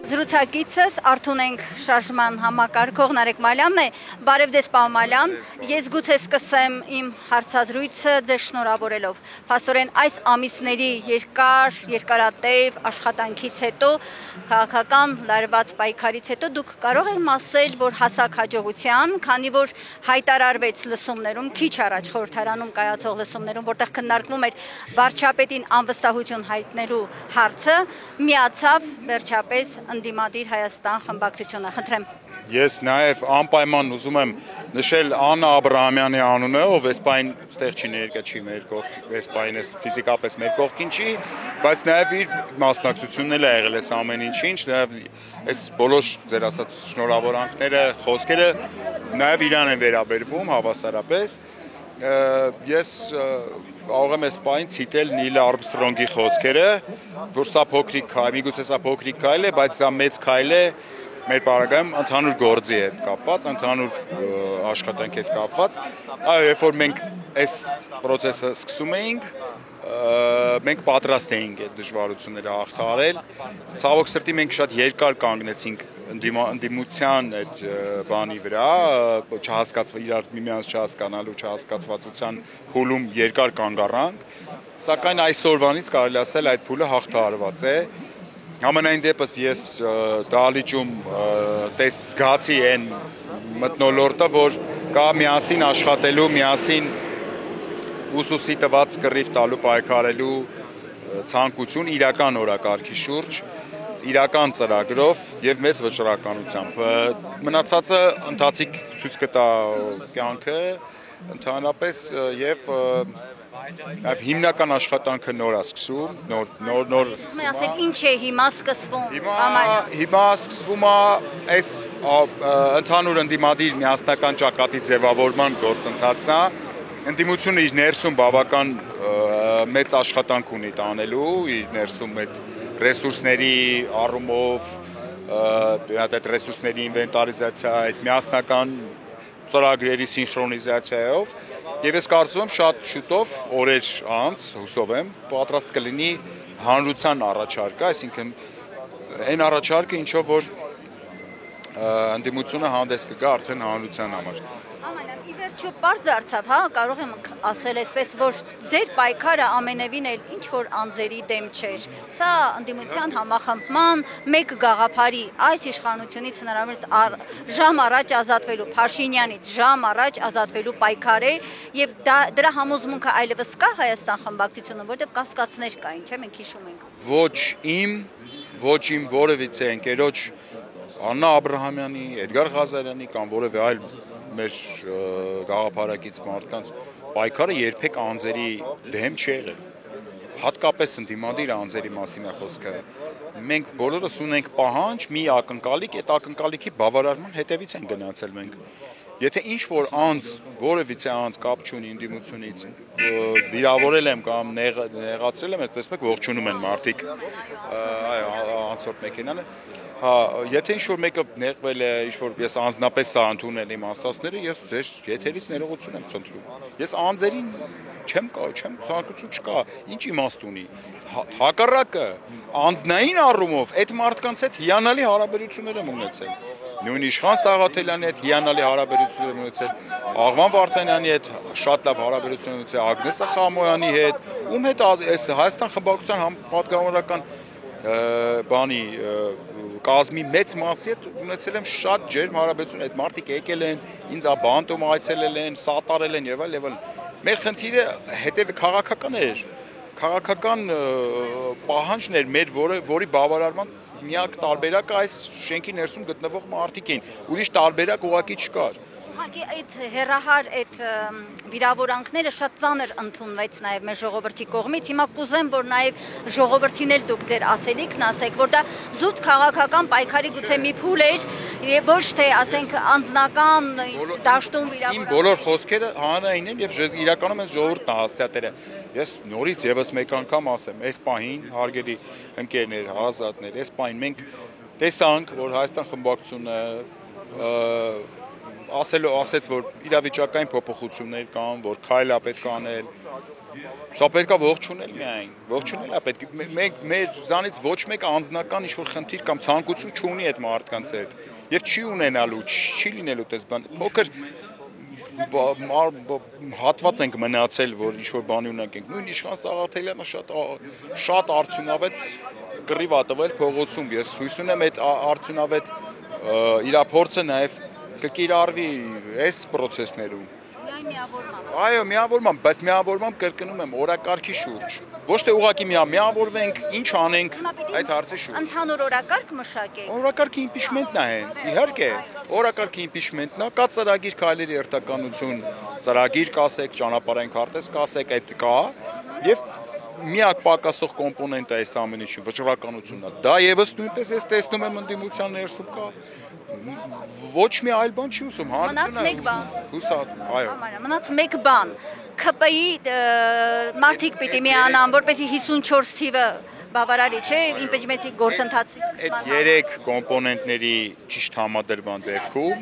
Զրուցակիցս Արթունենք շարժման համակարգող Նարեկ Մալյանն է, բարև ձեզ պարոն Մալյան, ես գուցե սկսեմ իմ հարցազրույցը ձեզ շնորհավորելով, փաստորեն այս ամիսների երկարատև աշխատանքից հետո, քաղաքական լարված պայքարից հետո դուք կարող եք ասել, որ հասակ հաջողության, քանի որ հայտարարվեց լսումներում, քիչ առաջ խորհրդարանում կայացող լսումներում, որտեղ քննարկվում էր վարչապետին անվստահություն հայտնելու հարցը, միացավ վերջապես ընդդիմադիր Հայաստան խմբակցությունը, խնդրեմ։ Ես նաև անպայման ուզում եմ նշել Աննա Աբրահամյանի անունը, ով էսպայն ստեղ չի ներկա, չի մեր կողքին, էսպայն էս ֆիզիկապես մեր կողքին չի, բայց նաև իր մասնակցությունն էլ ա եղել էս ամեն ինչին, նաև այս բոլոր ձեր ասած շնորհավորանքները, խոսքերը նաև իրան են վերաբերվում հավասարապես։ Ես կարող եմ էսպայն ցիտել Նիլ Արմստրոնգի խոսքերը, որ սա փոքրիկ քայլ, միգուցե սա փոքրիկ քայլ է, բայց սա մեծ քայլ է մեր պարագայում ընդհանուր գործի հետ կապված, ընդհանուր աշխատանքի հետ կապված։ Այո, երբ որ մենք այս process-ը սկսում էինք, մենք պատրաստ էինք այդ դժվարությունները հաղթահարել։ Ցավոք սրտի մենք շատ երկար կանգնեցինք ընդդիմության այդ բանի վրա, իրար միմյանց չհասկանալու, չհասկացվածության փուլում երկար կանգ առանք, սակայն այսօրվանից կարելի ասել այդ փուլը հաղթահարված է։ Համենայն դեպս ես դահլիճում զգացի այն մթնոլորտը, որ կա միասին աշխատելու, միասին ուսուսի տված կռիվ տալու պայքարելու ցանկություն իրական օրակարգի շուրջ, իրական ծրագրով եւ մեծ վճռականությամբ։ Մնացածը ընթացիկ ցույց կտա կյանքը ընդհանրապես եւ հիմնական աշխատանքը նոր է սկսում, նոր սկսում է ասել ինչ է հիմա սկսվում։ Հիմա սկսվում է այս ընդհանուր ընդդիմադիր միասնական ճակատի ձևավորման գործընթացն է։ Ընդդիմությունը իր ներսում բավական մեծ աշխատանք ունի տանելու, իր ներսում այդ ռեսուրսների առումով, այդ ռեսուրսների ինվենտարիզացիա, այդ միասնական ծրագրերի սինխրոնիզացիայով, եւ ես կարծում եմ շատ շուտով օրեր անց, հուսով եմ, պատրաստ կլինի հանրության առաջարկը, այսինքն այն առաջարկը, ինչով որ ընդդիմությունը հանդես կգա արդեն հանրության համար։ Իվերջո պարզ դարձավ, հա, կարող եմ ասել այսպես, որ ձեր պայքարը ամենևին էլ ինչ որ անձերի դեմ չէր։ Սա ընդդիմության համախմբման մեկ գաղափարի այս իշխանությունից հնարավորինս ժամ առաջ ազատվելու, Փաշինյանից ժամ առաջ ազատվելու պայքար է եւ դրա համոզմունքը այլևս կա Հայաստան խմբակցությունը, որտեղ կասկածներ կային, չէ՞, մենք հիշում ենք։ Ոչ իմ որևիցե ընկերոջ Աննա Աբրահամյանի, Էդգար Ղազարյանի կամ որևէ այլ մեր գաղափարակից մարդկանց պայքարը երբեք անձերի դեմ չի եղել, հատկապես ընդդիմադիր անձերի մասին է խոսքը։ Մենք բոլորս ունենք պահանջ մի ակնկալիք, այդ ակնկալիքի բավարարման հետևից են գնացել մենք։ Եթե ինչ-որ անձ, որևիցե անձ կապ չունի ընդդիմությունից, վիրավորել եմ կամ նեղացրել եմ, տեսնում եք ողջունում են մարդիկ, անցորդ մեքենան է։ Եթե ինչ-որ մեկը նեղվել է, ինչ-որ ես անձնապես սա ընդունել իմ ասածները, ես ձեր եթերից ներողություն եմ խնդրում։ Ես անձերին չեմ ցանկություն չկա, ինչ իմաստ ունի։ Հակառակը, անձնային առումով այդ մարդկանց հետ հիանալի հարաբերություններ եմ ունեցել։ Նույն Իշխան Սաղաթելյանի հետ հիանալի հարաբերություններ եմ ունեցել, Աղվան Վարդանյանի հետ շատ լավ հարաբերություններ եմ ունեցել, Ագնես Խամոյանի հետ, ում հետ այս Հայաստան խմբակցության պատգամավորական բանի կազմի մեծ մասի հետ ունեցել եմ շատ ջերմ հարաբերություն, այդ մարդիկ եկել են, ինձ բանտում այցելել են, սատարել են եւ այլ։ Մեր խնդիրը հետեւի քաղաքական պահանջն էր մեր, որի բավարարման միակ տարբերակը այս շենքի ներսում գտնվող մարդիկ էին, ուրիշ տարբերակ ուղղակի չկար։ Ուղղակի այդ հերահար այդ վիրավորանքները շատ ծանր ընդունվեց նաև մեր ժողովրդի կողմից։ Հիմա կուզեմ, որ նաև ժողովրդին էլ դուք ձեր ասելիքն ասեք, որ դա զուտ քաղաքական պայքարի գուցե մի փուլ էր, ոչ թե ասենք անձնական դաշտում վիրավորանք։ Իմ բոլոր խոսքերը հանրային են եւ իրականում այս ժողովուրդն է հասցեատերը։ Ես նորից եւս մեկ անգամ ասեմ, այս պահին հարգելի ընկերներ, հարազատներ, այս պահին մենք տեսանք, որ Հայաստան խմբակցությունը ասեց, որ իրավիճակային փոփոխություններ կան, որ քայլ է պետք անել, Սա պետք է ողջունել միայն, ողջունել է պետք։ Մեր զանից ոչ մեկը անձնական ինչ-որ խնդիր կամ ցանկություն չունի այդ մարդկանց հետ։ Եվ չի ունենալու, չի լինելու դες բան։ Փոքր հատված ենք մնացել, որ ինչ-որ բանի ունենք ենք։ Նույն Իշխան Սաղաթելյանը շատ արդյունավետ կռիվ ա տվել փողոցում։ Ես հույս ունեմ այդ արդյունավետ իր փորձը նաև կկիրառվի այս process-ներում։ Այո, միավորմամբ, բայց միավորմամբ կրկնում եմ օրակարգի շուրջ։ Ոչ թե ուղղակի միավորվենք, ինչ անենք այդ հարցի շուրջ։ Ընդհանուր օրակարգ մշակեք։ Օրակարգի impeachment-ն է հենց, իհարկե։ Օրակարգի impeachment-ն է, կա ծրագիր քայլերի երթականություն, ծրագիր կասեք, ճանապարհային քարտեզ կասեք, այդ կա, եւ միակ պակասող կոմպոնենտը այս ամեն ինչի վճռականությունն է։ Դա եւս նույնպես ես տեսնում եմ ընդդիմության ներսում կա։ Ոչ մի այլ բան չի ուսում, հանրությունը հուսած, այո։ Մնաց մեկ բան, ԿՊ-ի մարդիկ պիտի միանան, որպեսզի 54 թիվը բավարարի, չէ, impeachment-ի գործընթացի սկսման։ Այդ երեք կոմպոնենտների ճիշտ համադրման դեպքում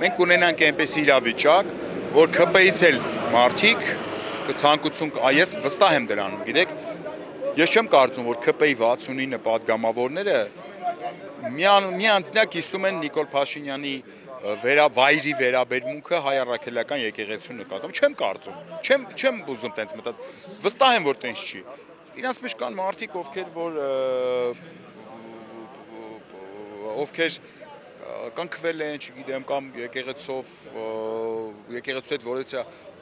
մենք կունենանք այնպես իրավիճակ, որ ԿՊ-ից էլ մարդիկ կցանկություն, ես վստահ եմ դրանում, գիտեք, ես չեմ կարծում, որ ԿՊ-ի 69 падգամավորները միանձնյա կիսում են Նիկոլ Փաշինյանի վայրի վերաբերմունքը հայ առաքելական եկեղեցու նկատմամբ, չեմ կարծում, չեմ ուզում տենց մտած, վստահ եմ, որ տենց չի։ Իրանց մեջ կան մարդիկ, ովքեր կնքվել են, չգիտեմ, կամ եկեղեցու հետ որից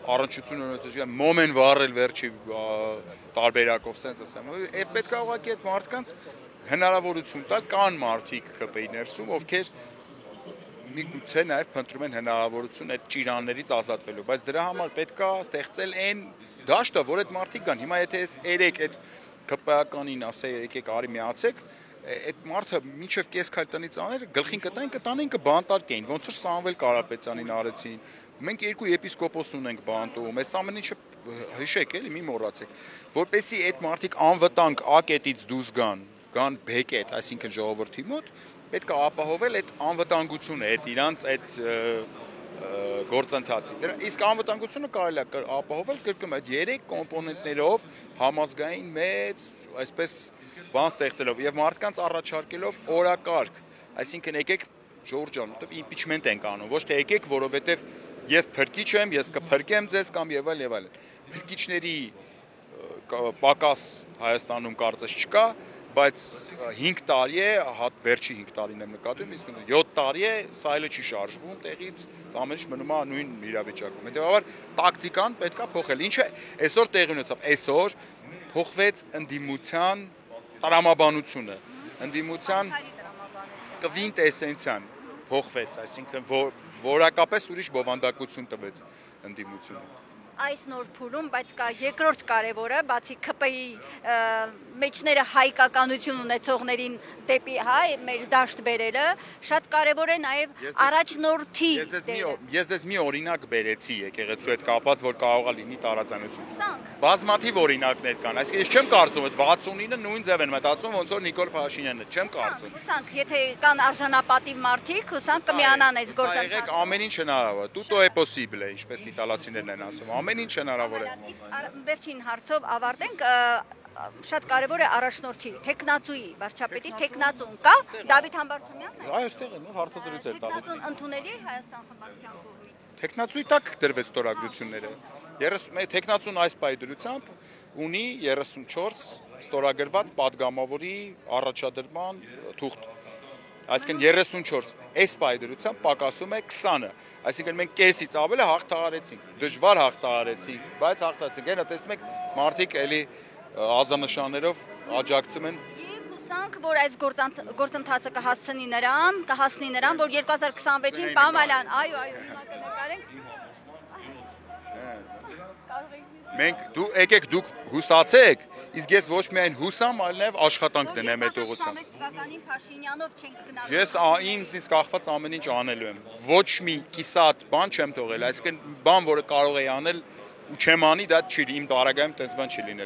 առնչություն ունեցել, մոմ են վառել վերջի տարբերակով, սենց ասեմ։ Եվ պետք է ուղղակի այդ մարդկանց հնարավորություն տալ, կան մարդիկ ԿՊ-ի ներսում, ովքեր միգուցե նաև փնտրում են հնարավորություն այդ ճիրաններից ազատվելու, բայց դրա համար պետք է ստեղծել այն դաշտը, որ այդ մարդիկ կան։ Հիմա եթե ես 3 այդ ԿՊ-ականին ասեի, եկեք արի միացեք, այդ մարդը մինչև կես քայլ տնից աներ, գլխին կտային կբանտարկեին, ոնց որ Սամվել Կարապետյանին արեցին։ Մենք 2 եպիսկոպոս ունենք բանտում, այս ամեն ինչը հիշեք, էլի մի մոռացեք, որպեսզի այդ մարդիկ անվտանգ A կետից դուրս գան B կետ, այսինքն ժողովրդի մոտ, պետք է ապահովել այդ անվտանգությունը, այդ իրանց այդ գործընթացի։ Իսկ անվտանգությունը կարելի է ապահովել կրկնում այդ 3 կոմպոնենտներով համազգային մեծ, այսպես բան ստեղծելով եւ մարդկանց առաջարկելով օրակարգ, այսինքն եկեք Ժորժ ջան, որտեվ impeachment ենք անում, ոչ թե եկեք, որովհետեւ ես փրկիչ եմ, ես կփրկեմ ձեզ կամ եւ այլ։ Փրկիչների պակաս Հայաստանում կարծես չկա, բայց 5 տարի է, վերջի 5 տարին եմ նկատում, իսկ 7 տարի է, սայլը չի շարժվում տեղից, ամեն ինչ մնում է նույն իրավիճակում։ Հետևաբար տակտիկան պետք է փոխել։ Ինչը այսօր տեղի ունեցավ, այսօր փոխվեց ընդդիմության տրամաբանությունը, ընդդիմության կվինտեսենցիան փոխվեց, այսինքն որակապես ուրիշ բովանդակություն տվեց ընդդիմությունը։ Այս նոր փուլում, բայց կա երկրորդ կարևորը, բացի ԿՊ-ի մեջները հայկականություն ունեցողներին դեպի հայ մեր դաշտ բերելը, շատ կարևոր է նաև առաջնորդի դերը։ Ես ձեզ մի օրինակ բերեցի եկեղեցու հետ կապված, որ կարող է լինի տարածանություն։ Բազմաթիվ օրինակներ կան, այսինքն ես չեմ կարծում այդ 69-ը նույն ձև են մտածում, ոնց որ Նիկոլ Փաշինյանը, չեմ կարծում։ Հուսանք, եթե կան արժանապատիվ մարդիկ, հուսանք կմիանան այս գործընթացը։ Ամեն ինչ հնարավոր է, tutto è possibile, ինչպես իտալացիներն են ասում, ամեն ինչ հնարավոր է։ Վերջին հարցով ավարտենք, շատ կարևոր է առաջնորդի, տեխնացուի, վարչապետի տեխնացուն կա, Դավիթ Համբարձումյանն է։ Այո, այստեղ է, հարցազրույց է տալիս։ Տեխնացուն ընդունելի է Հայաստան խմբակցության կողմից։ Տեխնացուի տակ դրվեց ստորագրությունները։ Տեխնացուն այս պայդրությամբ ունի 34 ստորագրված падգամավորի առաջադրման թուղթ։ Այսինքն 34, այս պայդրությամբ պակասում է 20-ը։ Այսինքն մենք կեսից ավելի հաղթահարեցինք, դժվար հաղթահարեցինք, բայց հաղթացինք։ Այնա տեսնում եք, մարդիկ էլի ազանշաններով աջակցում են։ Եվ հուսանք, որ այս գործընթացը կհասցնի նրան, որ 2026-ին Պամալան, այո, հիմա կնկարենք։ Մենք եկեք դուք հուսացեք, իսկ ես ոչ միայն հուսամ, այլ նաև աշխատանք դնեմ այդ ուղղությամբ։ 2026 թվականին Փաշինյանով չենք գնալու։ Ես ինձնից կախված ամեն ինչ անելու եմ։ Ոչ մի կիսատ բան չեմ թողել, այսինքն բան, որը կարող էի անել ու չեմ անի, դա չի, իմ տարագայում տես բան չի լինել։